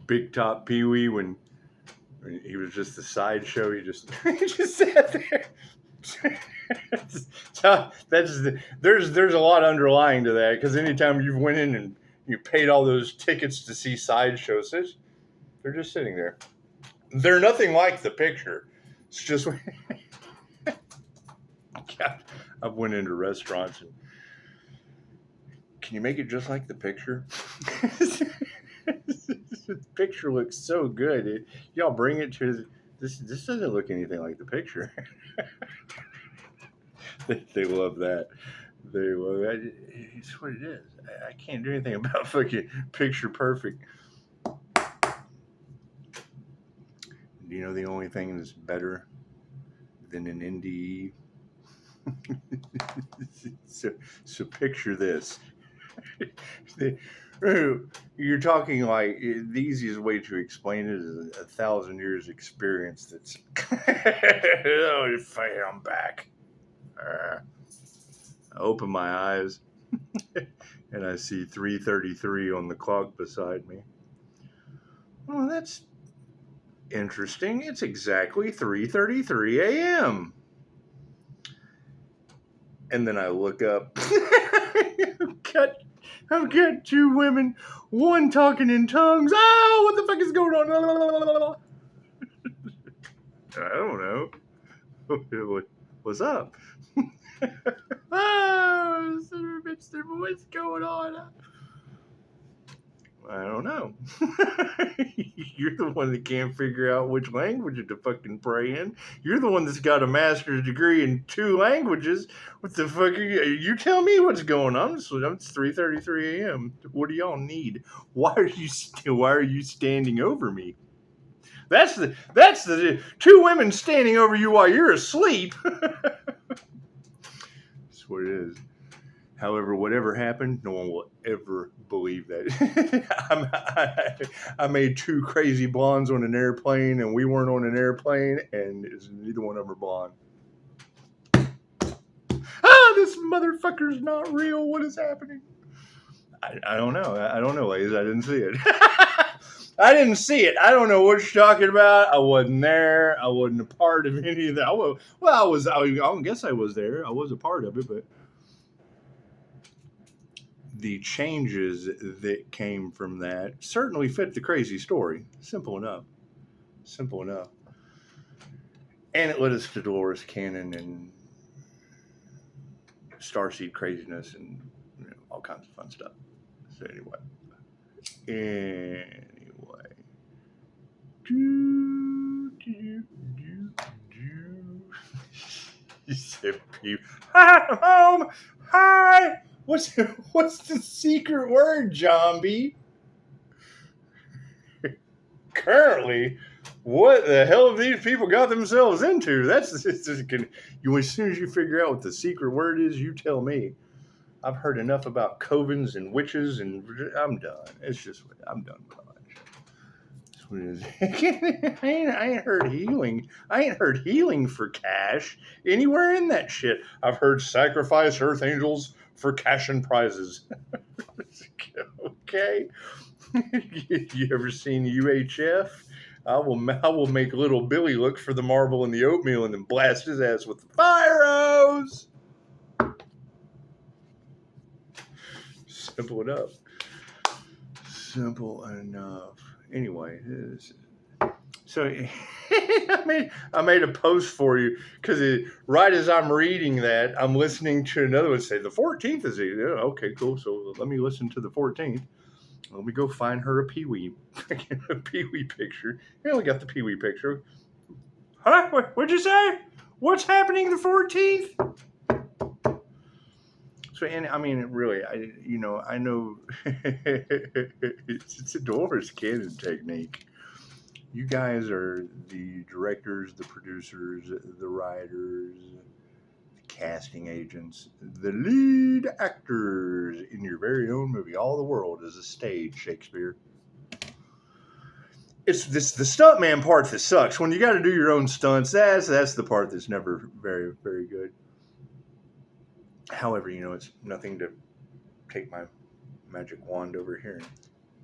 Big Top Pee Wee when he was just a sideshow. He just he just sat there. So there's a lot underlying to that because anytime you went in and you paid all those tickets to see sideshows, they're just sitting there. They're nothing like the picture. It's just God, I've went into restaurants and can you make it just like the picture? The picture looks so good. Y'all bring it to this. This doesn't look anything like the picture. They love that. They love that. It's what it is. I can't do anything about fucking picture perfect. Do you know the only thing that's better than an NDE? so picture this. You're talking like the easiest way to explain it is 1,000 years experience. That's oh, I'm back. I open my eyes and I see 3:33 on the clock beside me. Oh, that's interesting. It's exactly 3:33 a.m. And then I look up. I've got two women, one talking in tongues. Oh, what the fuck is going on? I don't know. What's up? Oh, what's going on? I don't know. You're the one that can't figure out which language to fucking pray in. You're the one that's got a master's degree in 2 languages. What the fuck are you? You tell me what's going on. It's 3:33 a.m. What do y'all need? Why are you standing over me? That's the 2 women standing over you while you're asleep. That's what it is. However, whatever happened, no one will ever believe that. I made 2 crazy blondes on an airplane, and we weren't on an airplane, and neither one of them are blonde. Ah, this motherfucker's not real. What is happening? I don't know. I don't know, ladies. I didn't see it. I didn't see it. I don't know what you're talking about. I wasn't there. I wasn't a part of any of that. I guess I was there. I was a part of it, but the changes that came from that certainly fit the crazy story. Simple enough. Simple enough. And it led us to Dolores Cannon and Starseed craziness and all kinds of fun stuff. So anyway. You said, "Hi, home. Hi. What's the secret word, Zombie?" Currently, what the hell have these people got themselves into? As soon as you figure out what the secret word is, you tell me. I've heard enough about covens and witches, and I'm done. I'm done with all that. I ain't heard healing. I ain't heard healing for cash anywhere in that shit. I've heard sacrifice earth angels for cash and prizes. Okay. You ever seen UHF? I will make little Billy look for the marble in the oatmeal and then blast his ass with the fire hose. Simple enough. Simple enough. Anyway, so I made a post for you because right as I'm reading that, I'm listening to another one say the 14th is it. Okay, cool. So let me listen to the 14th. Let me go find her a Pee-wee picture. I only got the Pee-wee picture. Huh? What'd you say? What's happening the 14th? So, and I mean, really, I know it's a Dolores Cannon technique. You guys are the directors, the producers, the writers, the casting agents, the lead actors in your very own movie. All the world is a stage, Shakespeare. It's the stuntman part that sucks. When you got to do your own stunts, that's the part that's never very, very good. However, it's nothing to take my magic wand over here.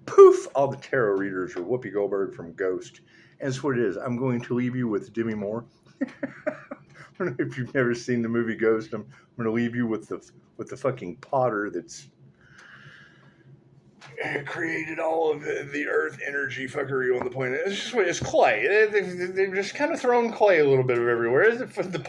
Poof! All the tarot readers are Whoopi Goldberg from Ghost. And that's what it is. I'm going to leave you with Demi Moore. I don't know if you've never seen the movie Ghost. I'm going to leave you with the fucking potter that's created all of the earth energy fuckery on the planet. It's clay. They've just kind of thrown clay a little bit of everywhere. The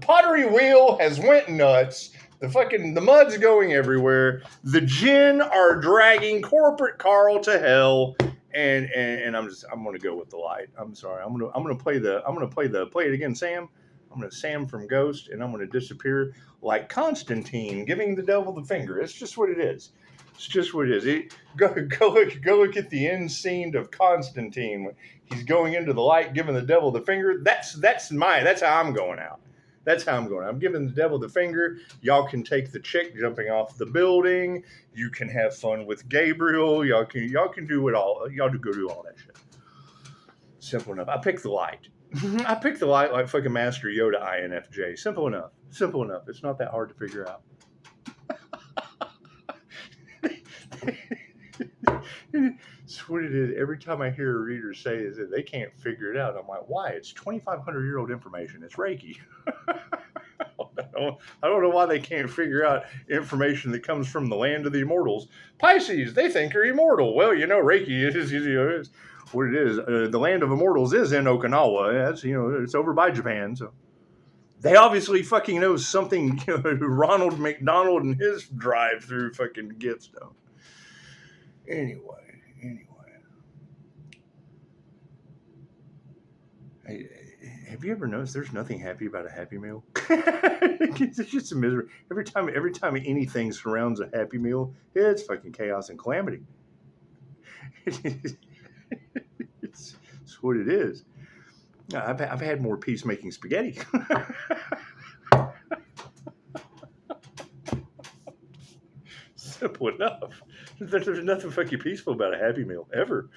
pottery wheel has went nuts. The mud's going everywhere. The jinn are dragging corporate Carl to hell, and I'm gonna go with the light. I'm sorry. I'm gonna play it again, Sam. I'm gonna Sam from Ghost, and I'm gonna disappear like Constantine giving the devil the finger. It's just what it is. It's just what it is. Go look at the end scene of Constantine. He's going into the light, giving the devil the finger. That's how I'm going out. That's how I'm going. I'm giving the devil the finger. Y'all can take the chick jumping off the building. You can have fun with Gabriel. Y'all can do it all. Y'all go do all that shit. Simple enough. I picked the light. I picked the light like fucking Master Yoda INFJ. Simple enough. Simple enough. It's not that hard to figure out. It's what it is. Every time I hear a reader say is that they can't figure it out, I'm like, why? It's 2,500-year-old information. It's Reiki. I don't know why they can't figure out information that comes from the land of the immortals. Pisces, they think are immortal. Well, Reiki is what it is. The land of immortals is in Okinawa. It's over by Japan. So they obviously fucking know something. Ronald McDonald and his drive-through fucking gifts don't. Anyway. Hey, have you ever noticed there's nothing happy about a Happy Meal? It's just a misery. Every time anything surrounds a Happy Meal, it's fucking chaos and calamity. It's what it is. I've had more peacemaking spaghetti. Simple enough. There's nothing fucking peaceful about a Happy Meal ever.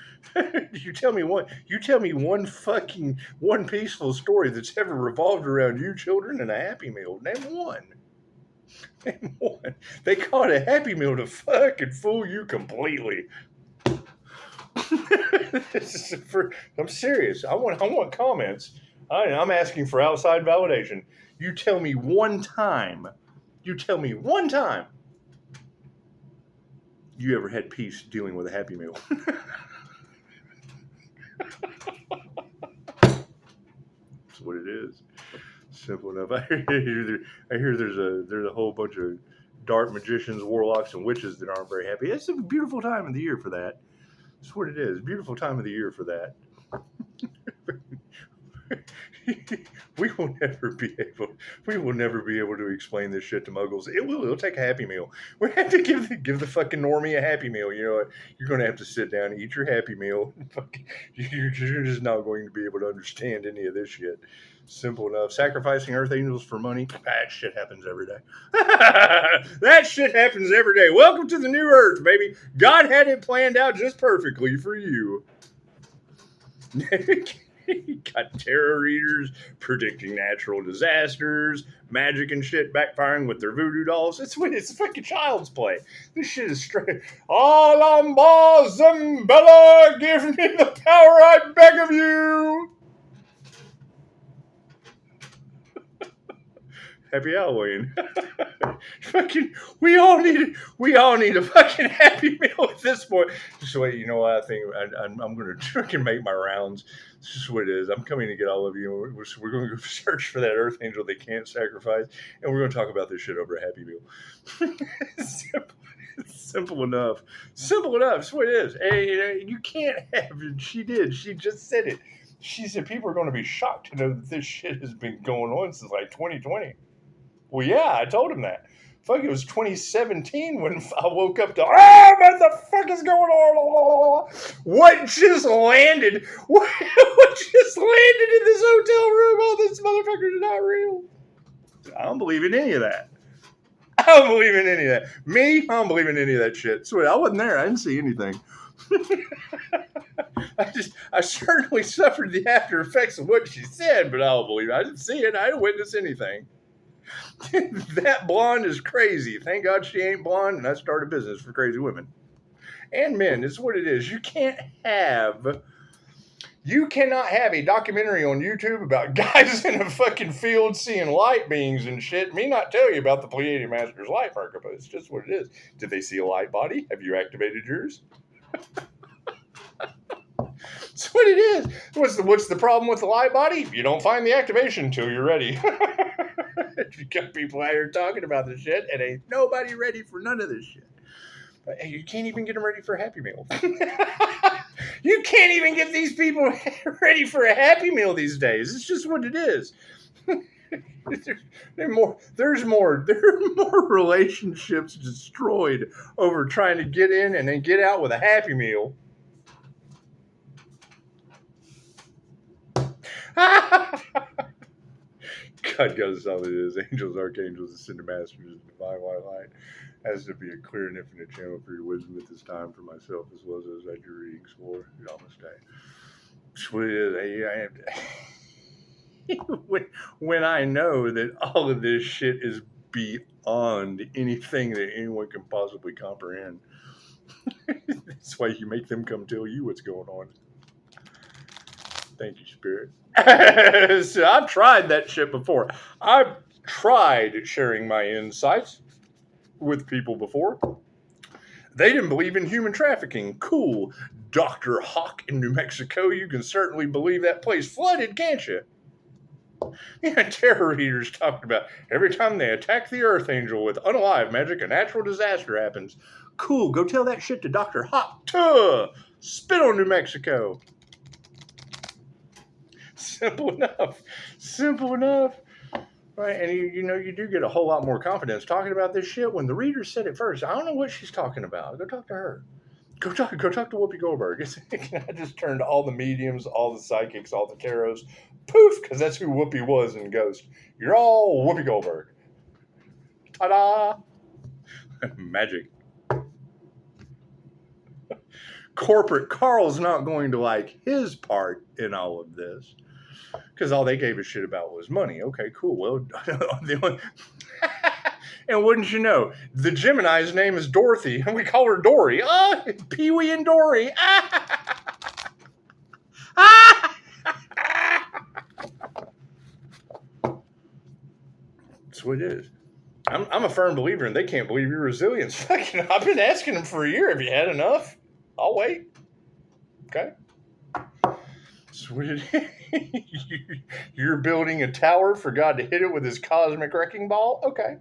You tell me one peaceful story that's ever revolved around you children and a Happy Meal. Name one. They call it a Happy Meal to fucking fool you completely. I'm serious. I want comments. I'm asking for outside validation. You tell me one time you ever had peace dealing with a Happy Meal. That's what it is. Simple enough. I hear there's a whole bunch of dark magicians, warlocks, and witches that aren't very happy. It's a beautiful time of the year for that. That's what it is. Beautiful time of the year for that. We will never be able to explain this shit to muggles. It'll take a Happy Meal. We have to give the fucking normie a Happy Meal. You know what? You're going to have to sit down and eat your Happy Meal. You're just not going to be able to understand any of this shit. Simple enough. Sacrificing Earth Angels for money. That shit happens every day. That shit happens every day. Welcome to the new Earth, baby. God had it planned out just perfectly for you. You got tarot readers predicting natural disasters, magic and shit backfiring with their voodoo dolls. It's fucking child's play. This shit is straight. Alamba Zambella, give me the power, I beg of you. Happy Halloween. Fucking, we all need a fucking Happy Meal at this point. Just wait, you know what? I think I'm going to fucking make my rounds. It's just what it is. I'm coming to get all of you. We're going to go search for that Earth Angel they can't sacrifice, and we're going to talk about this shit over a Happy Meal. Simple enough. Simple enough. That's what it is. Hey, you can't have it. She did. She just said it. She said people are going to be shocked to know that this shit has been going on since like 2020. Well, yeah, I told him that. Fuck, it was 2017 when I woke up to, what the fuck is going on? What just landed? What just landed in this hotel room? Oh, this motherfucker is not real. I don't believe in any of that. I don't believe in any of that. Me, I don't believe in any of that shit. Swear, I wasn't there. I didn't see anything. I certainly suffered the after effects of what she said, but I don't believe it. I didn't see it. I didn't witness anything. That blonde is crazy. Thank God she ain't blonde, and I start a business for crazy women. And men, it's what it is. You cannot have a documentary on YouTube about guys in a fucking field seeing light beings and shit. Me not tell you about the Pleiadian Master's light marker, but it's just what it is. Did they see a light body? Have you activated yours? That's what it is. What's the problem with the light body? You don't find the activation until you're ready. You got people out here talking about this shit, and ain't nobody ready for none of this shit. But, hey, you can't even get them ready for a Happy Meal. You can't even get these people ready for a Happy Meal these days. It's just what it is. There are more relationships destroyed over trying to get in and then get out with a Happy Meal. God goes all it is. Angels, archangels, ascended masters, divine white light. Has to be a clear and infinite channel for your wisdom at this time for myself as well as those I do readings for. Namaste. When I know that all of this shit is beyond anything that anyone can possibly comprehend. That's why you make them come tell you what's going on. Thank you, Spirit. So I've tried that shit before. I've tried sharing my insights with people before. They didn't believe in human trafficking. Cool. Dr. Hawk in New Mexico, you can certainly believe that place flooded, can't you? Yeah, tarot readers talking about every time they attack the Earth Angel with unalive magic, a natural disaster happens. Cool. Go tell that shit to Dr. Hawk. Tuh! Spit on New Mexico. Simple enough. Simple enough. Right, and you do get a whole lot more confidence talking about this shit when the reader said it first. I don't know what she's talking about. Go talk to her. Go talk to Whoopi Goldberg. I just turned all the mediums, all the psychics, all the tarots. Poof, because that's who Whoopi was in Ghost. You're all Whoopi Goldberg. Ta-da! Magic. Corporate Carl's not going to like his part in all of this. Because all they gave a shit about was money. Okay, cool. Well, and wouldn't you know, the Gemini's name is Dorothy, and we call her Dory. Pee-wee and Dory. That's what it is. I'm a firm believer, and they can't believe your resilience. I've been asking them for a year. Have you had enough? I'll wait. Okay. That's what it is. You're building a tower for God to hit it with his cosmic wrecking ball? Okay.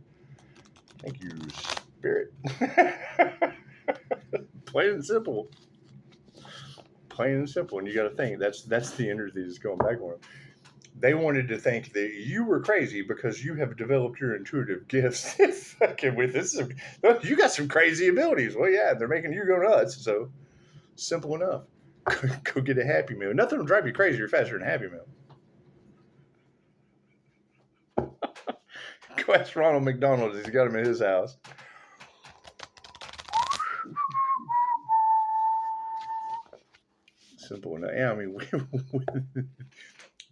Thank you, Spirit. Plain and simple. Plain and simple. And you got to think, that's the energy that's going back on them. They wanted to think that you were crazy because you have developed your intuitive gifts. Fucking with this. You got some crazy abilities. Well, yeah, they're making you go nuts. So, simple enough. Go get a Happy Meal. Nothing will drive you crazier faster than a Happy Meal. Go ask Ronald McDonald. He's got him in his house. Simple enough. Yeah, I mean,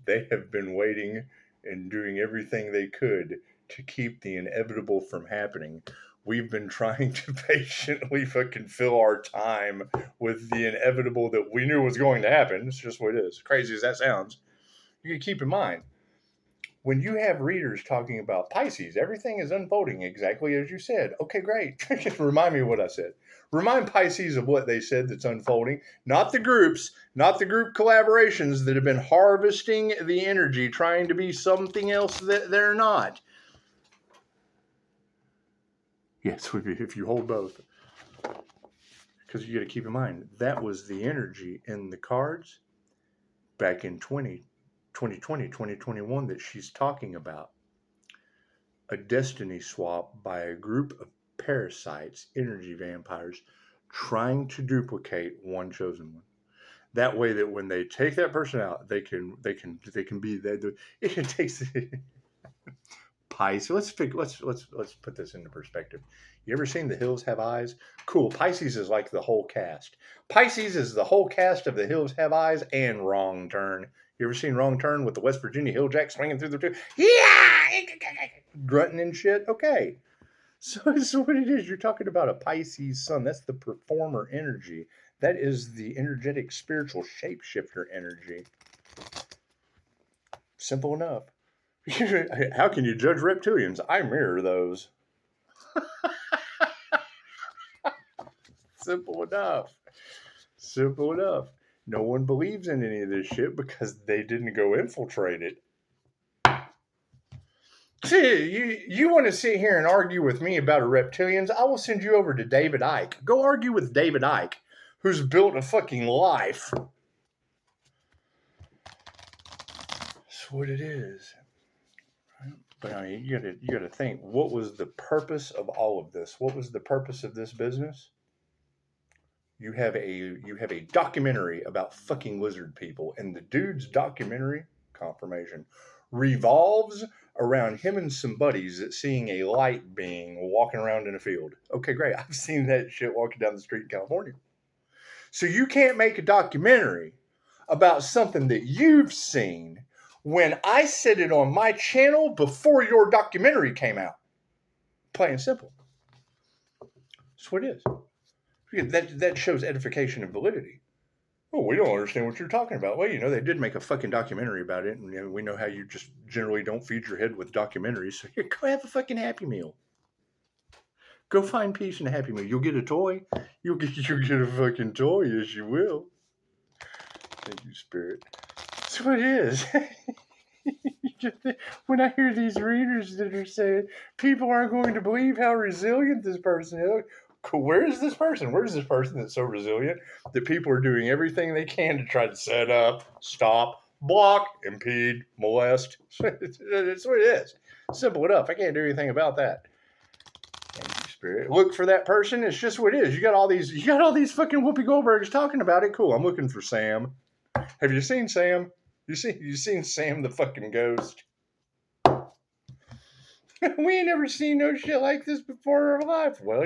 they have been waiting and doing everything they could to keep the inevitable from happening. We've been trying to patiently fucking fill our time with the inevitable that we knew was going to happen. It's just what it is. Crazy as that sounds. You can keep in mind, when you have readers talking about Pisces, everything is unfolding exactly as you said. Okay, great. Remind me of what I said. Remind Pisces of what they said that's unfolding. Not the groups, not the group collaborations that have been harvesting the energy, trying to be something else that they're not. Yes, if you hold both. Because you got to keep in mind, that was the energy in the cards back in 2020, 2021 that she's talking about. A destiny swap by a group of parasites, energy vampires, trying to duplicate one chosen one. That way that when they take that person out, they can be that. It takes Pisces. Let's put this into perspective. You ever seen The Hills Have Eyes? Cool. Pisces is like the whole cast. Pisces is the whole cast of The Hills Have Eyes and Wrong Turn. You ever seen Wrong Turn with the West Virginia Hilljack swinging through the two? Yeah! grunting and shit. Okay. So what it is, you're talking about a Pisces sun. That's the performer energy. That is the energetic spiritual shapeshifter energy. Simple enough. How can you judge reptilians? I mirror those. Simple enough. Simple enough. No one believes in any of this shit because they didn't go infiltrate it. See, you want to sit here and argue with me about reptilians? I will send you over to David Icke. Go argue with David Icke, who's built a fucking life. That's what it is. But I mean, you gotta think. What was the purpose of all of this? What was the purpose of this business? You have a documentary about fucking lizard people, and the dude's documentary, confirmation, revolves around him and some buddies that seeing a light being walking around in a field. Okay, great. I've seen that shit walking down the street in California. So you can't make a documentary about something that you've seen when I said it on my channel before your documentary came out. Plain and simple. That's what it is. That shows edification and validity. Oh, we don't understand what you're talking about. Well, they did make a fucking documentary about it, and we know how you just generally don't feed your head with documentaries. So here, go have a fucking Happy Meal. Go find peace in a Happy Meal. You'll get a toy. You'll get a fucking toy. Yes, you will. Thank you, Spirit. That's what it is. When I hear these readers that are saying people aren't going to believe how resilient this person is, where is this person? Where's this person that's so resilient that people are doing everything they can to try to set up, stop, block, impede, molest? That's what it is. Simple enough. I can't do anything about that. Thank you, Spirit. Look for that person. It's just what it is. You got all these fucking Whoopi Goldbergs talking about it. Cool. I'm looking for Sam. Have you seen Sam? You seen Sam the fucking ghost? We ain't never seen no shit like this before in our life. Well,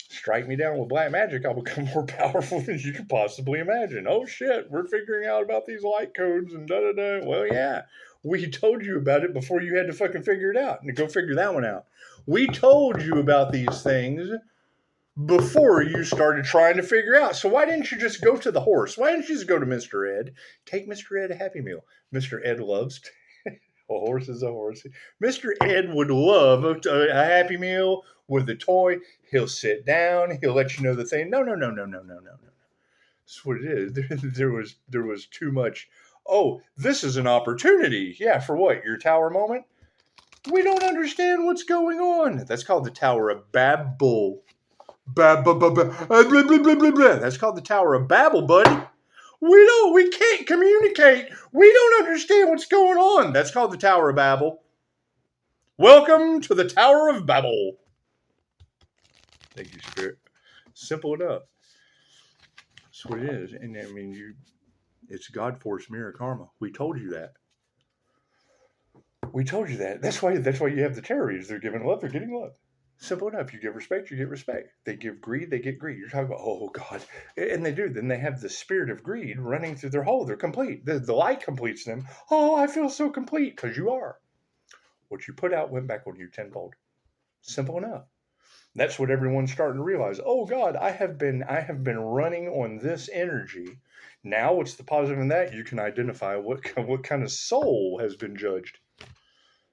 strike me down with black magic, I'll become more powerful than you could possibly imagine. Oh shit, we're figuring out about these light codes and da-da-da. Well, yeah, we told you about it before you had to fucking figure it out. And go figure that one out. We told you about these things before you started trying to figure out. So why didn't you just go to the horse? Why didn't you just go to Mr. Ed? Take Mr. Ed a Happy Meal. Mr. Ed loves a horse is a horse. Mr. Ed would love a Happy Meal with a toy. He'll sit down. He'll let you know the thing. No. That's what it is. There was too much. Oh, this is an opportunity. Yeah, for what? Your tower moment? We don't understand what's going on. That's called the Tower of Babel. That's called the Tower of Babel, buddy. We can't communicate. We don't understand what's going on. That's called the Tower of Babel. Welcome to the Tower of Babel. Thank you, Spirit. Simple enough. That's what it is. And I mean, it's God force mirror karma. We told you that. That's why you have the tarot readers. They're giving love, they're getting love. Simple enough. You give respect, you get respect. They give greed, they get greed. You're talking about, oh God. And they do. Then they have the spirit of greed running through their whole. They're complete. The light completes them. Oh, I feel so complete. Because you are. What you put out went back on you tenfold. Simple enough. That's what everyone's starting to realize. Oh God, I have been running on this energy. Now what's the positive in that? You can identify what kind of soul has been judged.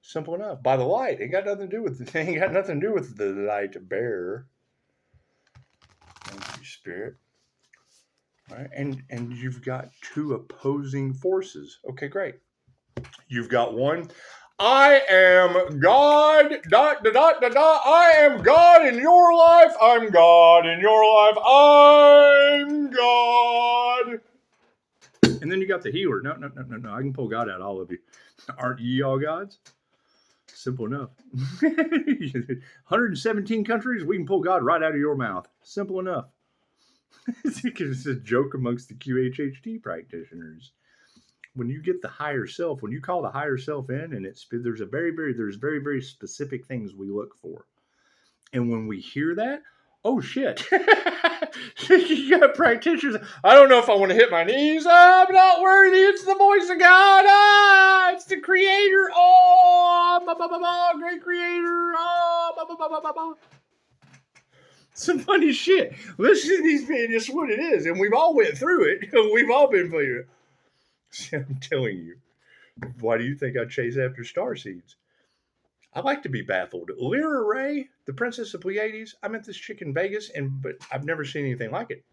Simple enough. By the light. It ain't got nothing to do with the light bearer. Thank you, Spirit. All right. And you've got two opposing forces. Okay, great. You've got one. I am God. I am God in your life. I'm God in your life. I'm God. And then you got the healer. No. I can pull God out of all of you. Aren't ye all gods? Simple enough. 117 countries, we can pull God right out of your mouth. Simple enough. It's a joke amongst the QHHT practitioners. When you get the higher self, when you call the higher self in, and there's very, very specific things we look for. And when we hear that, oh shit. You got practitioners. I don't know if I want to hit my knees. I'm not worthy. It's the voice of God. It's the Creator. Great Creator. Some funny shit. Listen to these people. It's what it is, and we've all went through it. We've all been through it. See, I'm telling you. Why do you think I chase after star seeds? I like to be baffled. Lyra Ray, the Princess of Pleiades, I met this chick in Vegas, but I've never seen anything like it.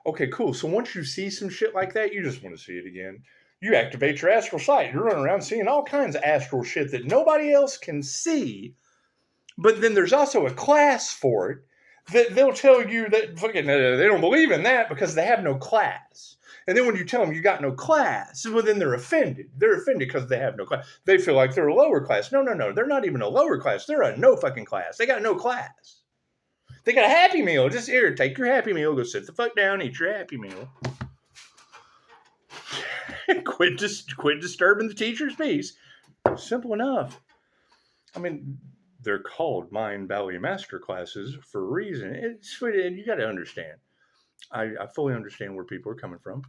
Okay, cool. So once you see some shit like that, you just want to see it again. You activate your astral sight. You're running around seeing all kinds of astral shit that nobody else can see. But then there's also a class for it that they'll tell you that fucking they don't believe in that because they have no class. And then when you tell them you got no class, well, then they're offended. They're offended because they have no class. They feel like they're a lower class. No. They're not even a lower class. They're a no fucking class. They got no class. They got a Happy Meal. Just here, take your Happy Meal. Go sit the fuck down, eat your Happy Meal. Quit disturbing the teacher's peace. Simple enough. I mean, they're called Mind Valley Master Classes for a reason. And you got to understand. I fully understand where people are coming from.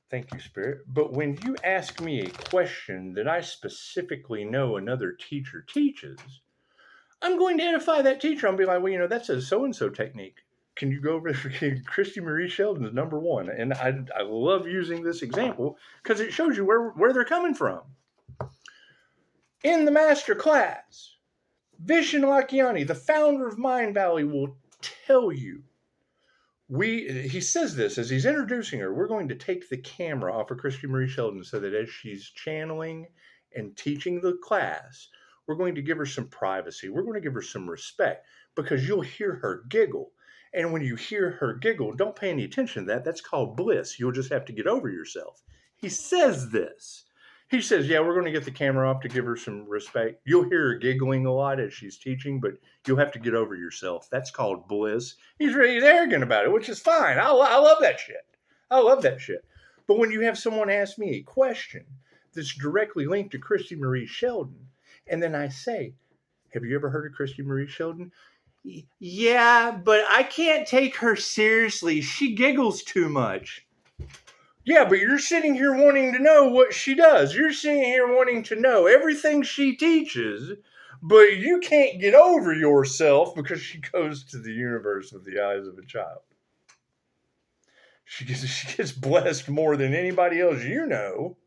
Thank you, Spirit. But when you ask me a question that I specifically know another teacher teaches, I'm going to edify that teacher. I'll be like, well, that's a so-and-so technique. Can you go over there? Christy Marie Sheldon's number one. And I love using this example because it shows you where they're coming from. In the master class, Vishen Lakhiani, the founder of Mind Valley, will tell you. He says this as he's introducing her. We're going to take the camera off of Christy Marie Sheldon so that as she's channeling and teaching the class, we're going to give her some privacy. We're going to give her some respect because you'll hear her giggle. And when you hear her giggle, don't pay any attention to that. That's called bliss. You'll just have to get over yourself. He says this. He says, yeah, we're going to get the camera off to give her some respect. You'll hear her giggling a lot as she's teaching, but you'll have to get over yourself. That's called bliss. He's arrogant about it, which is fine. I love that shit. I love that shit. But when you have someone ask me a question that's directly linked to Christy Marie Sheldon, and then I say, have you ever heard of Christy Marie Sheldon? Yeah, but I can't take her seriously. She giggles too much. Yeah, but you're sitting here wanting to know what she does. You're sitting here wanting to know everything she teaches, but you can't get over yourself because she goes to the universe with the eyes of a child. She gets blessed more than anybody else you know,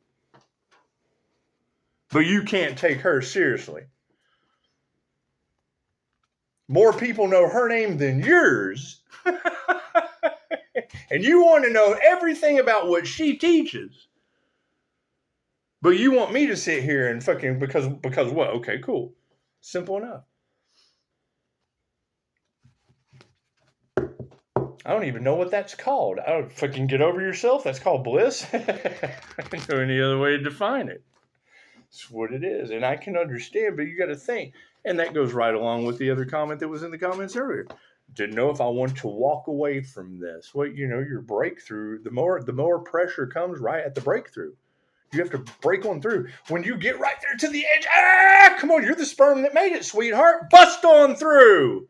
but you can't take her seriously. More people know her name than yours. And you want to know everything about what she teaches. But you want me to sit here and fucking, because what? Okay, cool. Simple enough. I don't even know what that's called. I don't fucking get over yourself. That's called bliss. I don't know any other way to define it. It's what it is. And I can understand, but you got to think. And that goes right along with the other comment that was in the comments earlier. Didn't know if I want to walk away from this. Well, your breakthrough, the more pressure comes right at the breakthrough. You have to break on through. When you get right there to the edge, come on, you're the sperm that made it, sweetheart. Bust on through.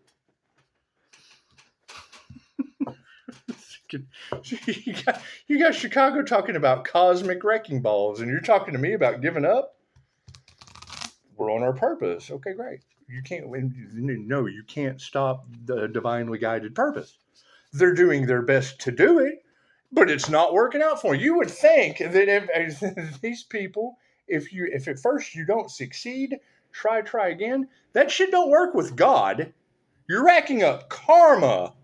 You got Chicago talking about cosmic wrecking balls, and you're talking to me about giving up? We're on our purpose. Okay, great. You can't stop the divinely guided purpose. They're doing their best to do it, but it's not working out for them. You would think that if these people, if at first you don't succeed, try again. That shit don't work with God. You're racking up karma.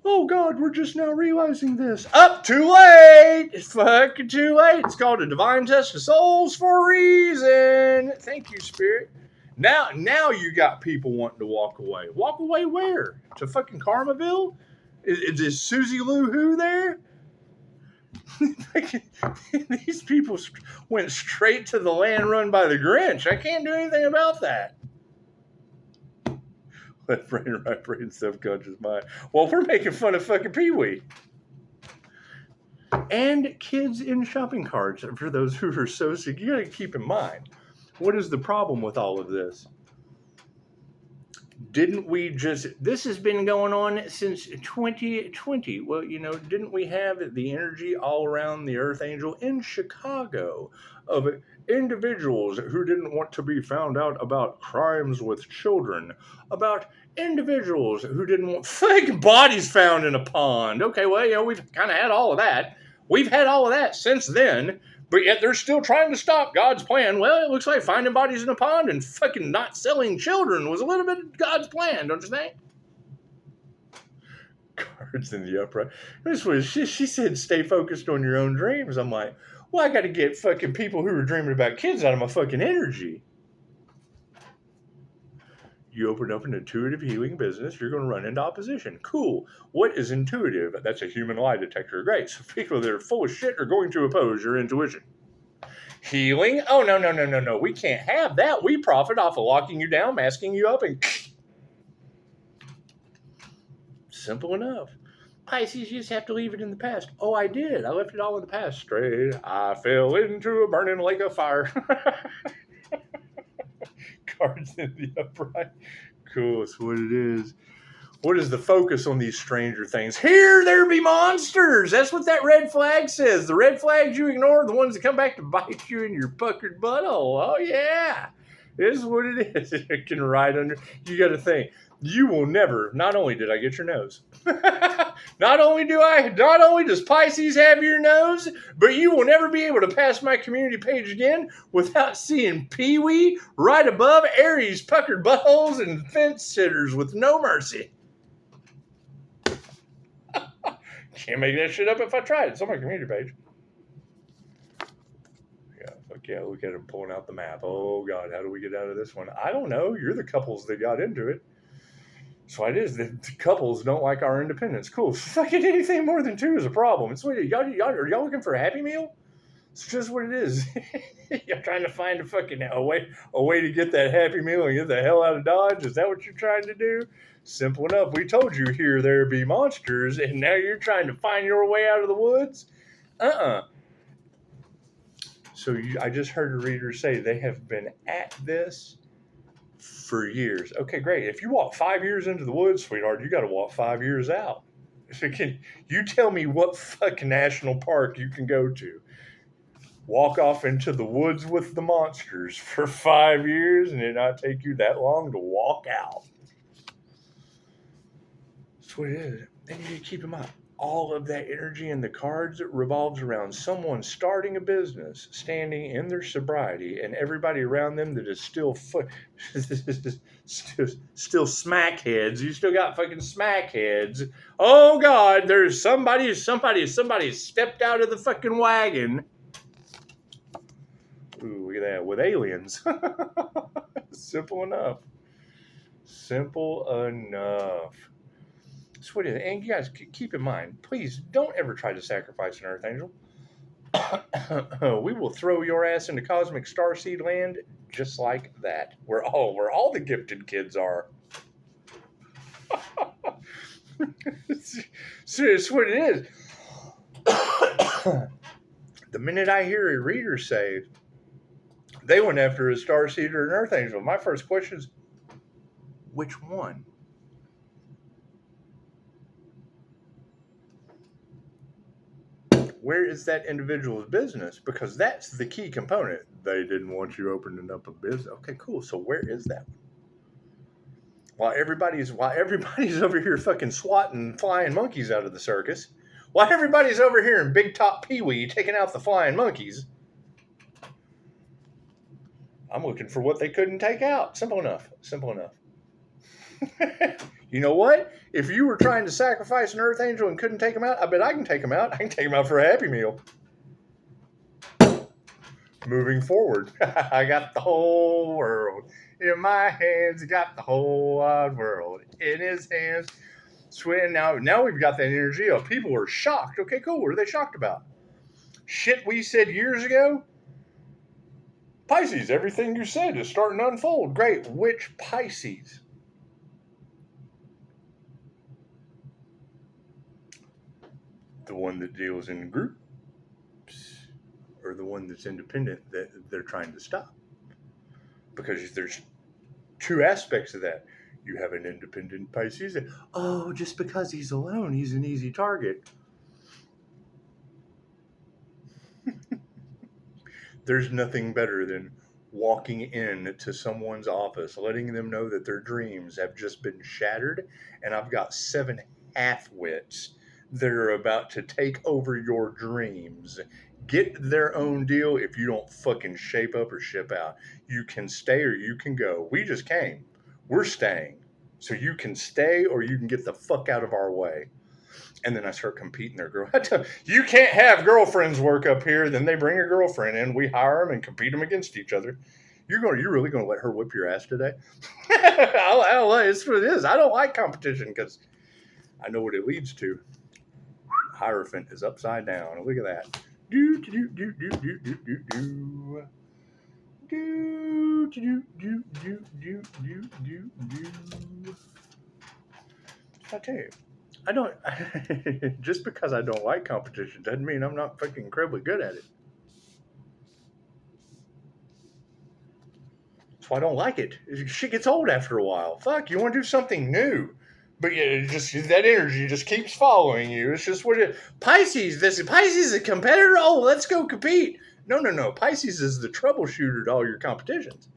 Oh God, we're just now realizing this. Up too late. It's fucking too late. It's called a divine test of souls for a reason. Thank you, Spirit. Now you got people wanting to walk away. Walk away where? To fucking Karmaville? Is Susie Lou Who there? These people went straight to the land run by the Grinch. I can't do anything about that. Left brain, right brain, subconscious mind. Well, we're making fun of fucking Pee-wee. And kids in shopping carts, for those who are so sick. You got to keep in mind, what is the problem with all of this? Didn't we just, this has been going on since 2020. Well, didn't we have the energy all around the Earth Angel in Chicago of individuals who didn't want to be found out about crimes with children, about individuals who didn't want fake bodies found in a pond? Okay, well, we've kind of had all of that. We've had all of that since then. But yet they're still trying to stop God's plan. Well, it looks like finding bodies in a pond and fucking not selling children was a little bit of God's plan, don't you think? Cards in the upright. This was, she said, stay focused on your own dreams. I'm like, well, I got to get fucking people who are dreaming about kids out of my fucking energy. You open up an intuitive healing business, you're going to run into opposition. Cool. What is intuitive? That's a human lie detector. Great. So people that are full of shit are going to oppose your intuition. Healing? Oh, no. We can't have that. We profit off of locking you down, masking you up, and simple enough. Pisces, you just have to leave it in the past. Oh, I did. I left it all in the past. Straight. I fell into a burning lake of fire. Cards in the upright. Cool, that's what it is. What is the focus on these stranger things? Here there be monsters. That's what that red flag says. The red flags you ignore are the ones that come back to bite you in your puckered butthole. Oh, yeah. This is what it is. It can ride under. You got to think. You will never, not only did I get your nose, not only does Pisces have your nose, but you will never be able to pass my community page again without seeing Pee-wee right above Aries puckered buttholes and fence sitters with no mercy. Can't make that shit up if I tried. It's on my community page. Yeah, look at him pulling out the map. Oh, God, how do we get out of this one? I don't know. You're the couples that got into it. So it is. The couples don't like our independence. Cool. Fucking anything more than two is a problem. It's what y'all are y'all looking for a Happy Meal? It's just what it is. You're trying to find a way to get that Happy Meal and get the hell out of Dodge. Is that what you're trying to do? Simple enough. We told you here there be monsters, and now you're trying to find your way out of the woods? So I just heard a reader say they have been at this for years. Okay, great. If you walk 5 years into the woods, sweetheart, you got to walk 5 years out. So can you tell me what fucking national park you can go to? Walk off into the woods with the monsters for 5 years and it not take you that long to walk out. That's what it is. And you need to keep in mind, all of that energy in the cards revolves around someone starting a business, standing in their sobriety, and everybody around them that is still still smackheads. You still got fucking smackheads. Oh God, there's somebody stepped out of the fucking wagon. Ooh, look at that, with aliens. Simple enough. What is it? And you guys keep in mind, please don't ever try to sacrifice an Earth Angel. We will throw your ass into cosmic starseed land just like that. Where all the gifted kids are. So it's what it is. The minute I hear a reader say they went after a starseed or an Earth Angel, my first question is, which one? Where is that individual's business? Because that's the key component. They didn't want you opening up a business. Okay, cool. So where is that one? While everybody's over here fucking swatting flying monkeys out of the circus, while everybody's over here in Big Top Pee-wee taking out the flying monkeys, I'm looking for what they couldn't take out. Simple enough. You know what? If you were trying to sacrifice an Earth Angel and couldn't take him out, I bet I can take him out. I can take him out for a Happy Meal. Moving forward, I got the whole world in my hands. Got the whole wide world in his hands. Swing. Now we've got that energy of people are shocked. Okay, cool. What are they shocked about? Shit we said years ago? Pisces, everything you said is starting to unfold. Great. Which Pisces? The one that deals in groups, or the one that's independent that they're trying to stop? Because there's two aspects of that. You have an independent Pisces. Oh, just because he's alone, he's an easy target. There's nothing better than walking into someone's office, letting them know that their dreams have just been shattered, and I've got 7 half-wits that are about to take over your dreams. Get their own deal if you don't fucking shape up or ship out. You can stay or you can go. We just came. We're staying. So you can stay or you can get the fuck out of our way. And then I start competing their girl. You can't have girlfriends work up here. Then they bring a girlfriend in. We hire them and compete them against each other. You're really going to let her whip your ass today? It's what it is. I don't like competition because I know what it leads to. Hierophant is upside down. Look at that. Do do do do do do do do. Do do do do do do do do. I tell you. I don't, just because I don't like competition doesn't mean I'm not fucking incredibly good at it. That's why I don't like it. Shit gets old after a while. Fuck, you want to do something new. But yeah, just that energy just keeps following you. It's just what it is. Pisces is a competitor. Oh, let's go compete. No. Pisces is the troubleshooter to all your competitions.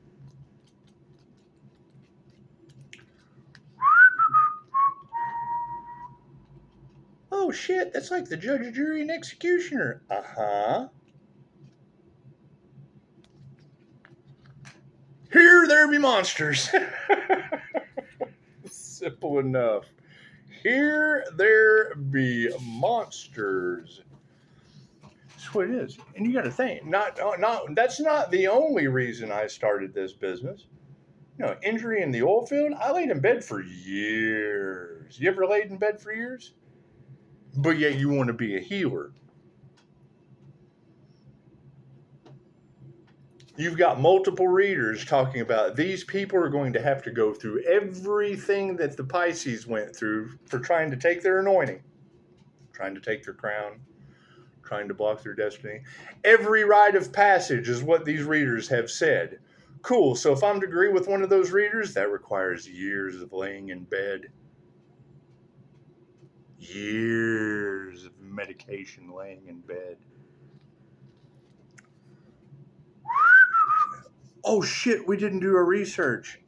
Oh shit, that's like the judge, jury, and executioner. Uh-huh. Here there be monsters. Simple enough. Here there be monsters. That's what it is. And you got to think, that's not the only reason I started this business. Injury in the oil field, I laid in bed for years. You ever laid in bed for years? But yet you want to be a healer. You've got multiple readers talking about these people are going to have to go through everything that the Pisces went through for trying to take their anointing, trying to take their crown, trying to block their destiny. Every rite of passage is what these readers have said. Cool, so if I'm to agree with one of those readers, that requires years of laying in bed. Years of medication laying in bed. Oh shit, we didn't do our research.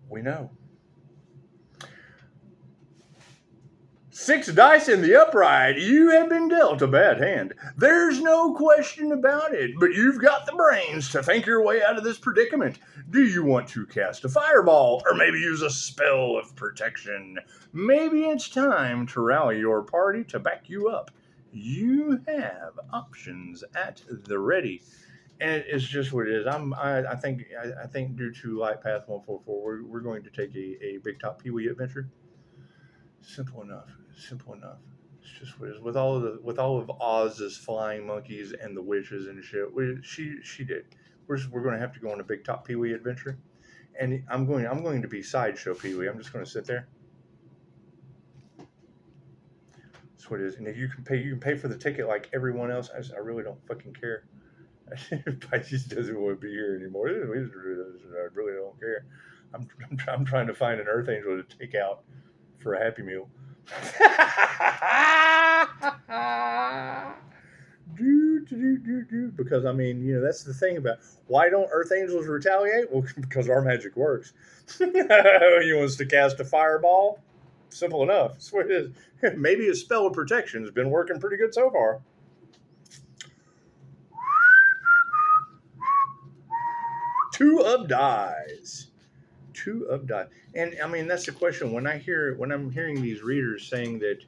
We know. 6 dice in the upright. You have been dealt a bad hand. There's no question about it, but you've got the brains to think your way out of this predicament. Do you want to cast a fireball or maybe use a spell of protection? Maybe it's time to rally your party to back you up. You have options at the ready. And it's just what it is. I think due to Light Path 144, we're going to take a Big Top Pee Wee adventure. Simple enough. It's just what it is. With all of Oz's flying monkeys and the witches and shit, she did. We're going to have to go on a Big Top Pee Wee adventure, and I'm going to be Sideshow Pee Wee. I'm just going to sit there. That's what it is. And if you can pay for the ticket like everyone else. I really don't fucking care. Pisces doesn't want to be here anymore. I really don't care. I'm trying to find an Earth Angel to take out for a Happy Meal. Because that's the thing about why don't Earth Angels retaliate? Well, because our magic works. You want us to cast a fireball? Simple enough. That's what it is. Maybe a spell of protection has been working pretty good so far. Two of dice. And that's the question. When I'm hearing these readers saying that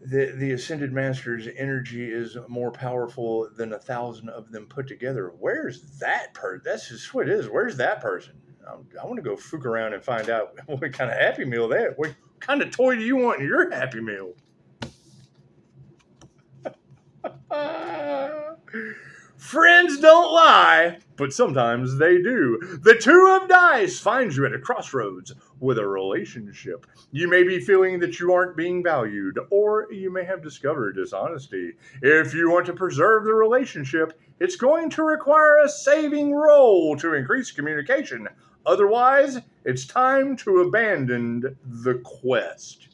the Ascended Master's energy is more powerful than 1,000 of them put together, where's that person? That's just what it is. Where's that person? I want to go fook around and find out what kind of Happy Meal what kind of toy do you want in your Happy Meal? Friends don't lie, but sometimes they do. The Two of Dice finds you at a crossroads with a relationship. You may be feeling that you aren't being valued, or you may have discovered dishonesty. If you want to preserve the relationship, it's going to require a saving roll to increase communication. Otherwise, it's time to abandon the quest.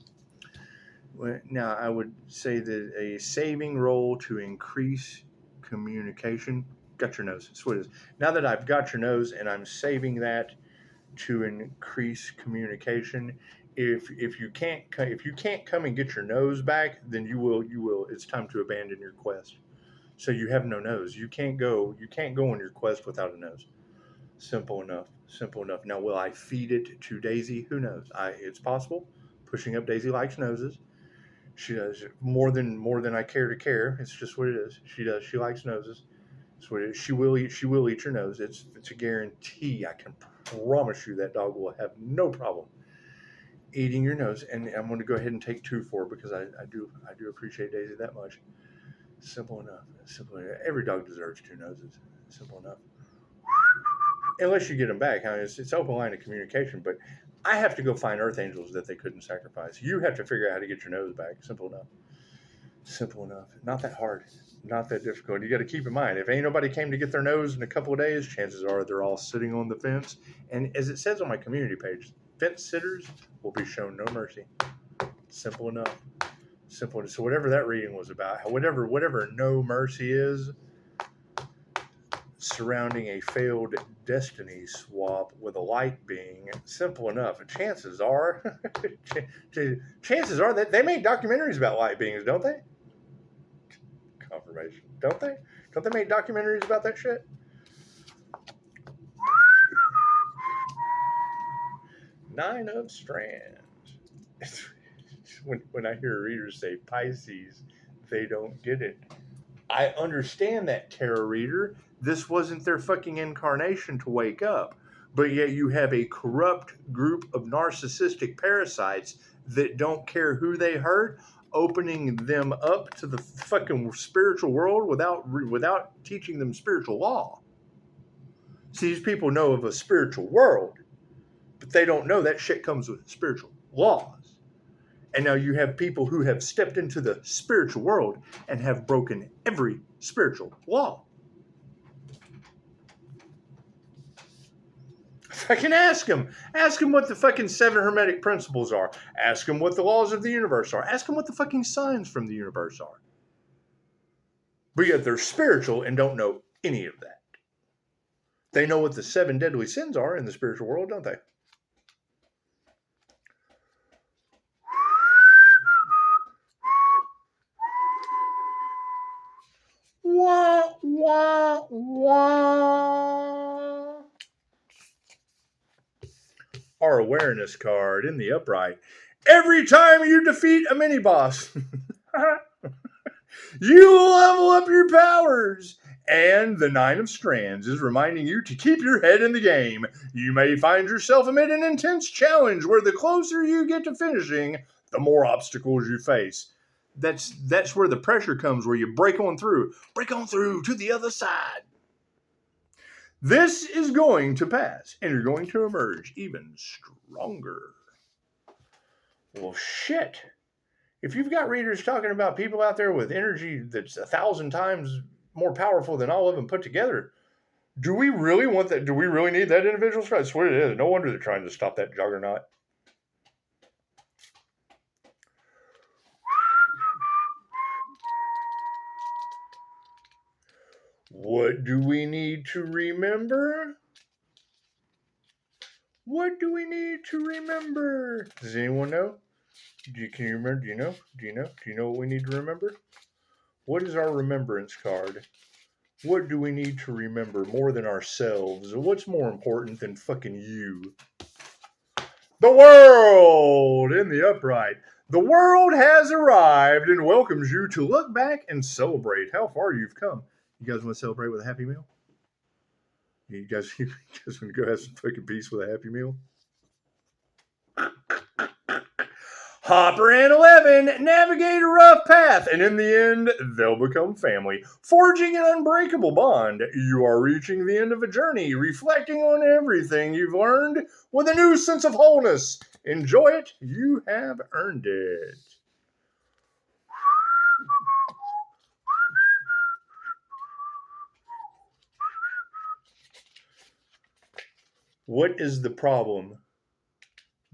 Now, I would say that a saving role to increase communication. Got your nose. That's what it is. Now that I've got your nose and I'm saving that to increase communication, if you can't come and get your nose back, then you will. It's time to abandon your quest. So you have no nose. You can't go on your quest without a nose. Simple enough. Simple enough. Now, will I feed it to Daisy? Who knows? It's possible. Pushing up, Daisy likes noses. She does more than I care to care. It's just what it is. She does. She likes noses. It's what it is. She will eat. She will eat your nose. It's a guarantee. I can promise you that dog will have no problem eating your nose. And I'm going to go ahead and take two for her because I do appreciate Daisy that much. Simple enough. Simple enough. Every dog deserves two noses. Simple enough. Unless you get them back, it's open line of communication. But I have to go find earth angels that they couldn't sacrifice. You have to figure out how to get your nose back. Simple enough. Simple enough. Not that hard. Not that difficult. You got to keep in mind, if ain't nobody came to get their nose in a couple of days, chances are they're all sitting on the fence. And as it says on my community page, fence sitters will be shown no mercy. Simple enough. Simple. So whatever that reading was about, whatever no mercy is, surrounding a failed destiny swap with a light being, simple enough. Chances are that they make documentaries about light beings, don't they? Confirmation. Don't they make documentaries about that shit? Nine of Strands. When I hear readers say Pisces, they don't get it. I understand that, tarot reader. This wasn't their fucking incarnation to wake up. But yet you have a corrupt group of narcissistic parasites that don't care who they hurt, opening them up to the fucking spiritual world without teaching them spiritual law. See, these people know of a spiritual world, but they don't know that shit comes with spiritual laws. And now you have people who have stepped into the spiritual world and have broken every spiritual law. Fucking ask them. Ask them what the fucking 7 hermetic principles are. Ask them what the laws of the universe are. Ask them what the fucking signs from the universe are. But yet they're spiritual and don't know any of that. They know what the 7 deadly sins are in the spiritual world, don't they? Wah, wah, wah. Our awareness card in the upright. Every time you defeat a mini boss, you level up your powers. And the 9 of Strands is reminding you to keep your head in the game. You may find yourself amid an intense challenge where the closer you get to finishing, the more obstacles you face. That's where the pressure comes, where you break on through to the other side. This is going to pass, and you're going to emerge even stronger. Well, shit. If you've got readers talking about people out there with energy that's 1,000 times more powerful than all of them put together, do we really want that? Do we really need that individual? That's what it is. No wonder they're trying to stop that juggernaut. What do we need to remember? What do we need to remember? Does anyone know? Can you remember? Do you know? Do you know what we need to remember? What is our remembrance card? What do we need to remember more than ourselves? What's more important than fucking you? The world in the upright. The world has arrived and welcomes you to look back and celebrate how far you've come. You guys want to celebrate with a Happy Meal? You guys want to go have some fucking peace with a Happy Meal? Hopper and 11 navigate a rough path, and in the end, they'll become family, forging an unbreakable bond. You are reaching the end of a journey, reflecting on everything you've learned with a new sense of wholeness. Enjoy it. You have earned it. What is the problem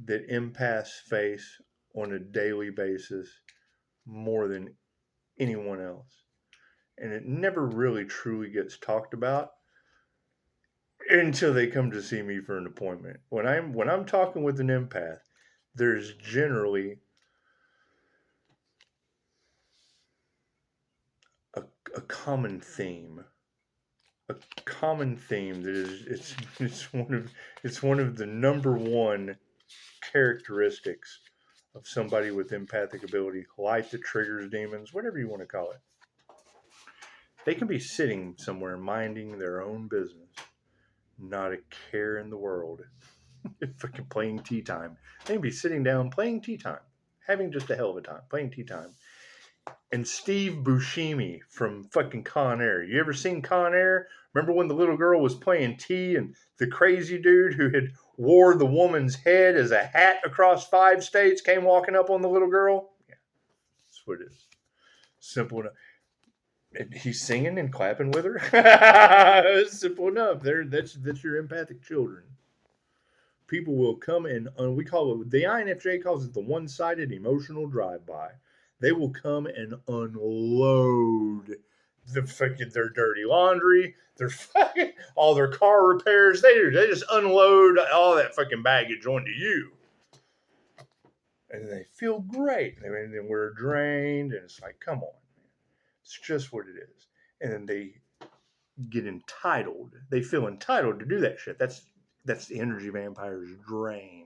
that empaths face on a daily basis more than anyone else? And it never really truly gets talked about until they come to see me for an appointment. When I'm talking with an empath, there's generally a common theme. A common theme that is it's one of the number one characteristics of somebody with empathic ability, light that triggers demons, whatever you want to call it. They can be sitting somewhere minding their own business, not a care in the world. Fucking playing tea time. They can be sitting down playing tea time, having just a hell of a time playing tea time. And Steve Buscemi from fucking Con Air. You ever seen Con Air? Remember when the little girl was playing tea and the crazy dude who had wore the woman's head as a hat across 5 states came walking up on the little girl? Yeah, that's what it is. Simple enough. And he's singing and clapping with her. Simple enough. That's your empathic children. People will come and we call it, the INFJ calls it the one-sided emotional drive-by. They will come and unload their dirty laundry, their fucking all their car repairs. They just unload all that fucking baggage onto you, and they feel great. And then we're drained, and it's like, come on, man, it's just what it is. And then they get entitled. They feel entitled to do that shit. That's the energy vampires drain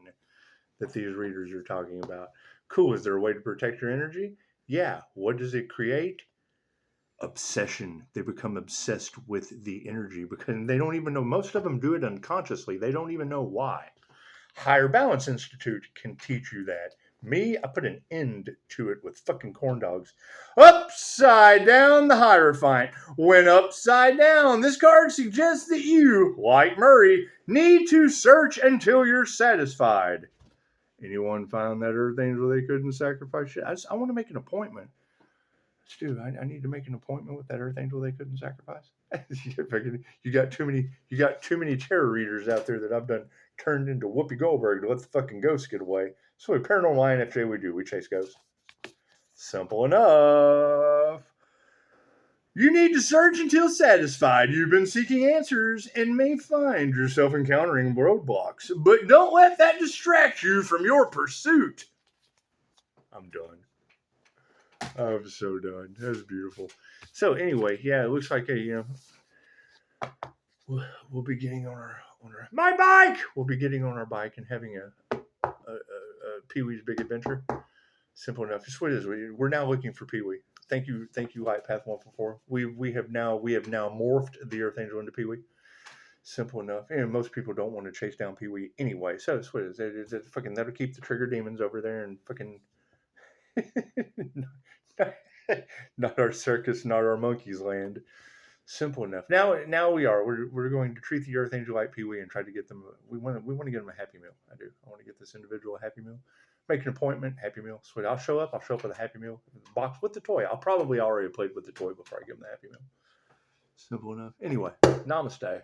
that these readers are talking about. Cool. Is there a way to protect your energy? Yeah. What does it create? Obsession. They become obsessed with the energy because they don't even know. Most of them do it unconsciously. They don't even know why. Higher Balance Institute can teach you that. Me, I put an end to it with fucking corn dogs. Upside down, the Hierophant. When upside down, this card suggests that you, like Murray, need to search until you're satisfied. Anyone found that Earth Angel they couldn't sacrifice? I want to make an appointment. Dude, I need to make an appointment with that Earth Angel they couldn't sacrifice. You got too many tarot readers out there that I've done turned into Whoopi Goldberg to let the fucking ghosts get away. So what paranormal INFJ we do, we chase ghosts. Simple enough. You need to search until satisfied. You've been seeking answers and may find yourself encountering roadblocks. But don't let that distract you from your pursuit. I'm done. I'm so done. That was beautiful. So anyway, yeah, it looks like we'll be getting on our my bike. We'll be getting on our bike and having a Pee-wee's Big Adventure. Simple enough. It's what it is. We're now looking for Pee-wee. Thank you, Lightpath 144. We have now morphed the Earth Angel into Pee-wee. Simple enough. And most people don't want to chase down Pee-wee anyway. So it's what it is. It's fucking that'll keep the trigger demons over there and fucking not our circus, not our monkey's land. Simple enough. Now we're going to treat the Earth Angel like Pee-wee and try to get them. We want to get them a Happy Meal. I do. I want to get this individual a Happy Meal. Make an appointment, Happy Meal. Sweet. I'll show up with a Happy Meal box with the toy. I'll probably already played with the toy before I give them the Happy Meal. Simple enough. Anyway, namaste.